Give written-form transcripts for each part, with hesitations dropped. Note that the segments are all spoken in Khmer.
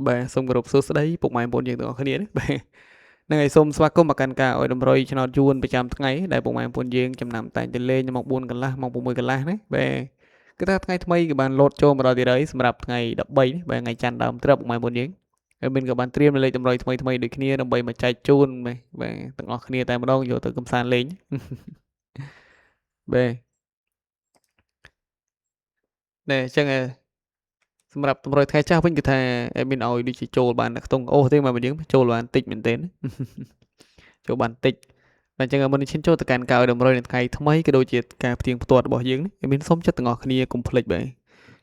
បាទសូមគោរពសួស្តីពុកម៉ែបងប្អូនយើងទាំងអស់គ្នាណាបាទហ្នឹងហើយសូមស្វាគមន៍មកកាន់ការឲ្យតម្រុយឆ្នោតយួនប្រចាំថ្ងៃដែលពុកម៉ែបងប្អូនយើងចំណាំតែងទៅលេងម៉ោង4កន្លះម៉ោង6កន្លះណាបាទគឺថាថ្ងៃថ្មីក៏បានលោតចូលមកដល់ទីហើយសម្រាប់ថ្ងៃ13នេះបាទថ្ងៃច័ន្ទដើមត្រឹបពុកម៉ែបងប្អូនយើងហើយមានក៏បានត្រៀមលេខតម្រុយថ្មីដូចគ្នាដើម្បីមកចែកជូនបាទទាំងអស់គ្នាតែម្ដងយកទៅកំសាន្តលេងបាទណែអញ្ចឹងសម្រាប់តម្រុយថ្ងៃចាស់វិញគឺថាមានឲ្យដូចជាចូលបានខ្ទង់អូសទេមកយើងចូលបានតិចមែនទែនចូលបានតិចអញ្ចឹងមុននេះឈានចូលទៅកាន់ការឲ្យតម្រុយនៅថ្ងៃថ្មីក៏ដូចជាការផ្ទៀងផ្ទាត់របស់យើងនេះមានសូមចិត្តទាំងអស់គ្នាកុំភ្លេចបាទ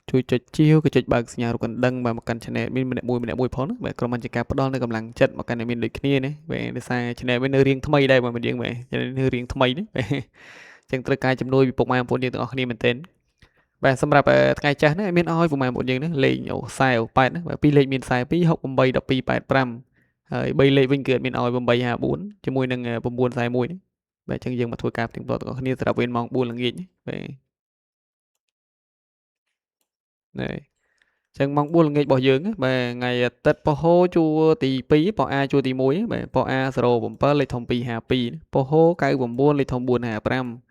ជួយចុចជាវក៏ចុចបើកសញ្ញារូបកណ្ដឹងបាទមកកាន់ channel មានម្នាក់មួយផងណាបាទក្រុមបញ្ជាការផ្ដល់នៅកម្លាំងចិត្តមកកាន់មានដូចគ្នាណាបាទដោយសារ channel មាននៅរៀងថ្មីដែរបាទយើងបាទនៅរៀងថ្មីនេះបាទអញ្ចឹងត្រូវការជំនួយពីពុកម៉ែបងប្អូនយើងទាំងអស់គ្នាមែនទែនបាទសម្រាប់ថ្ងៃចាស់ហ្នឹងមានឲ្យពុកម៉ែបងប្អូនយើងហ្នឹងលេខ48ណាបាទពីរលេខមាន42 68 12 85ហើយ3លេខវិញគឺមានឲ្យ854ជាមួយនឹង941ណាបាទអញ្ចឹងយើងមកធ្វើការផ្ទៀងផ្ទាត់ទាំងអស់គ្នាសម្រាប់វេនម៉ោង4ល្ងាចបាទណែអញ្ចឹងម៉ោង4ល្ងាចរបស់យើងបាទថ្ងៃអាទិត្យពហុជួរទី2ពអាជួរទី1បាទពអា07លេខធំ252ពហុ99លេខធំ455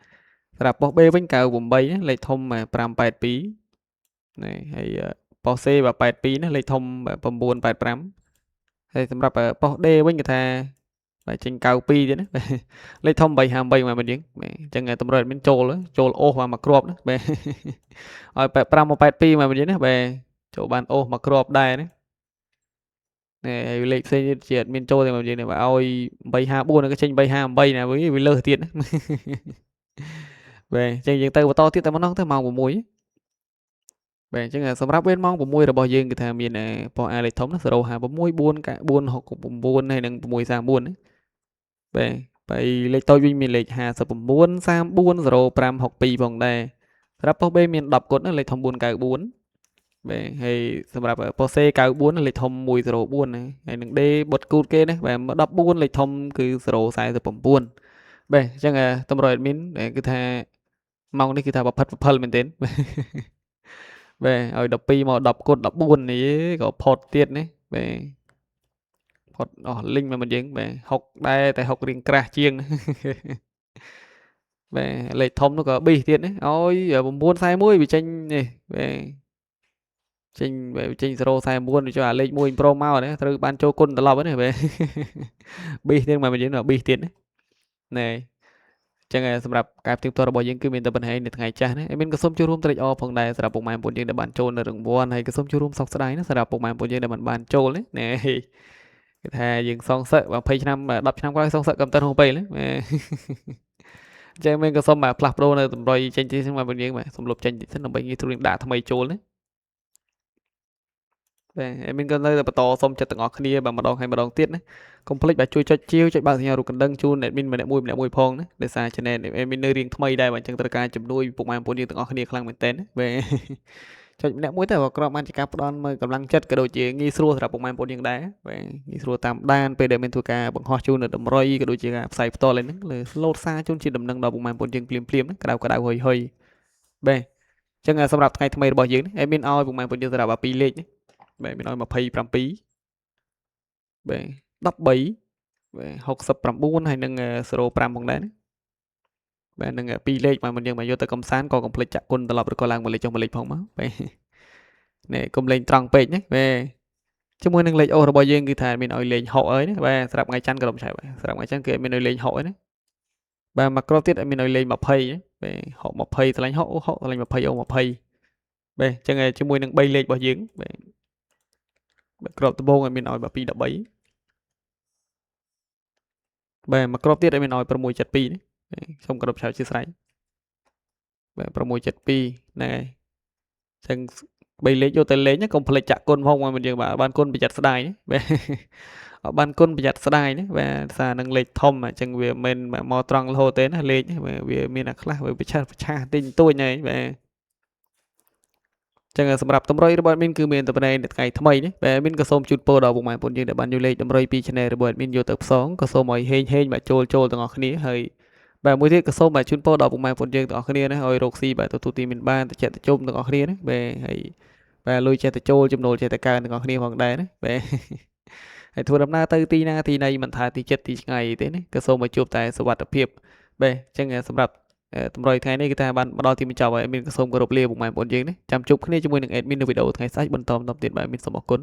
សម្រាប់ប៉ុស B វិញ98លេខធំ582ណែហើយប៉ុស C 82ណាលេខធំ985ហើយសម្រាប់ប៉ុស D វិញគឺថាបាទចេញ92ទៀតណាលេខធំ358មកមិនយើងបាទអញ្ចឹងតម្រូវមានចូលអូសមកគ្រាប់ណាបាទឲ្យ85មក82មកមិនយើងណាបាទចូលបានអូសមកគ្រាប់ដែរណាហើយលេខផ្សេងទៀតជាអត់មានចូលទេមកយើងនេះបើឲ្យ354ក៏ចេញ358ណាវាលើសទៀតណាបាទអញ្ចឹងយើងទៅបន្តទៀតតែម្ដងទៅម៉ោង6បាទអញ្ចឹងសម្រាប់វេនម៉ោង6របស់យើងគឺថាមានប៉ុស A លេខធំណា056 449ហើយនិង634ណាបាទហើយលេខតូចវិញមានលេខ59 34 0562ផងដែរសម្រាប់ប៉ុស B មាន10គត់ណាលេខធំ494បាទហើយសម្រាប់ប៉ុស C 94លេខធំ104ណាហើយនឹង D បុតគូតគេណាបាទ14លេខធំគឺ049បាទអញ្ចឹងតម្រូវ admin គឺថាម៉ោងនេះគឺថាប្រផិតមែនទែនបាទឲ្យ12មក10គត់14នេះក៏ផុតទៀតណាបាទផុតអស់លីងមកយើងបាទ6ដែរតែ6រៀងក្រាស់ជាងបាទលេខធំនោះក៏ប៊ីសទៀតណាឲ្យ941វាចេញនេះបាទចេញ049ចុះអាលេខ1 Pro មកណាត្រូវបានចូលគុណត្រឡប់ហ្នឹងបាទប៊ីសទៀតមកយើងប៊ីសទៀតណែចឹងសម្រាប់ការផ្ទៀងផ្ទាត់របស់យើងគឺមានតែប៉ុណ្ណេះនៅថ្ងៃចាស់ណាមានក៏សូមចូលរួមត្រេកអរផងដែរសម្រាប់ពុកម៉ែបងប្អូនយើងដែលបានចូលនៅរង្វាន់ហើយក៏សូមចូលរួមសោកស្ដាយណាសម្រាប់ពុកម៉ែបងប្អូនយើងដែលបានចូលណែគេថាយើងសងសឹក20ឆ្នាំ10ឆ្នាំក្រោយសងសឹកកំតិនហូបពេលណាចឹងមានក៏សូមផ្លាស់ប្ដូរនៅតម្រុយចេញទីមកបងយើងបាទសូមលុបចេញតិចសិនដើម្បីងាយស្រួលដាក់ថ្មីចូលណាបាទមានក៏នៅតែបន្តសូមចិត្តទាំងអស់គ្នាបាទម្ដងហើយម្ដងទៀតណាកុំភ្លេចបាទជួយចុចជាវចុចបើកសញ្ញារូបកណ្ដឹងជូនអ្នកមានម្នាក់មួយផងណាដោយសារ channel មាននៅរៀងថ្មីដែរបាទអញ្ចឹងត្រូវការជំនួយពុកម៉ែបងប្អូនយើងទាំងអស់គ្នាខ្លាំងមែនទែនបាទចុចម្នាក់មួយទៅក៏ក្របបានជាការផ្ដល់មើលកម្លាំងចិត្តក៏ដូចជាងាយស្រួលសម្រាប់ពុកម៉ែបងប្អូនយើងដែរបាទងាយស្រួលតាមដានពេលដែលមានធ្វើការបង្ហោះជូននៅតម្រុយក៏ដូចជាការផ្សាយផ្ទាល់ហ្នឹងលើ slot សារជូនជាដំណឹងដល់ពុកម៉ែបងប្អូនយើងភ្លាមណាក្តៅហុយបាទអញ្ចឹងសម្រាប់ថ្ងៃថ្មីរបស់យើងនេះមានឲ្យពុកម៉ែបងប្អូនយើងសម្រាប់2លេខនេះបាទមានឲ្យ27បាទ13បាទ69ហើយនឹង05ផងដែរណាបាទនឹង2លេខមកយើងមកយកទៅកំសាន្តក៏កុំភ្លេចចាក់គុណត្រឡប់ឬក៏ឡើងមួយលេខចុះមួយលេខផងមកបាទនេះកុំលេងត្រង់ពេកណាបាទជាមួយនឹងលេខអូសរបស់យើងគឺថាមានឲ្យលេង6ហើយណាបាទសម្រាប់ថ្ងៃច័ន្ទក៏រំឆាយបាទសម្រាប់ថ្ងៃច័ន្ទគឺមានឲ្យលេង6ហើយណាបាទមកគ្រាប់ទៀតមានឲ្យលេង20បាទ6 20ឆ្លាញ់6ឆ្លាញ់20អូ20បាទអញ្ចឹងជាមួយនឹង3លេខរបស់យើងបាទគ្រាប់ដំបូងមានឲ្យ213បាទមកគ្រាប់ទៀតមានឲ្យ672ណាខ្ញុំគោរពឆាវជាស្រេចបាទ672ហ្នឹងហើយអញ្ចឹង3លេខយកទៅលេងកុំភ្លេចចាក់គុណផងមកយើងបាទបានគុណប្រយ័ត្នស្ដាយណាបាទបានគុណប្រយ័ត្នស្ដាយណាបាទសារនឹងលេខធំអញ្ចឹងវាមិនមកត្រង់រហូតទេណាលេខវាមានអាខ្លះវាប្រឆាស់តិចតួចហ្នឹងបាទចឹងសម្រាប់តម្រុយរបស់ admin គឺមានតែប៉ុណ្ណេះនៅថ្ងៃថ្មីនេះបាទ admin ក៏សូមជូនពរដល់ពុកម៉ែបងប្អូនយើងដែលបានយកលេខតម្រុយពី channel របស់ admin យកទៅផ្សងក៏សូមឲ្យហេងបាទចូលទាំងអស់គ្នាហើយបាទមួយទៀតក៏សូមជូនពរដល់ពុកម៉ែបងប្អូនយើងទាំងអស់គ្នាណាឲ្យរកស៊ីបាទទទួលទីមានបានតិចតិចជុំទាំងអស់គ្នាណាបាទហើយ បាទលុយចេះតែចូលចំណូលចេះតែកើនទាំងអស់គ្នាផងដែរណាបាទហើយធ្វើដំណើរទៅទីណាទីណីមិនថាទីចិត្តទីឆ្ងាយទេណាក៏សូមឲ្យជួបតែសុវត្ថិភាពបាទអញ្ចឹងសម្រាប់តម្រុយថ្ងៃនេះគឺថាបានមកដល់ទីបញ្ចប់ហើយ admin ក៏សូមគោរពលាពុកម៉ែបងប្អូនយើងណាចាំជួបគ្នាជាមួយនឹង admin នៅវីដេអូថ្ងៃស្អែកបន្តទៀតបាទ admin សូមអរគុណ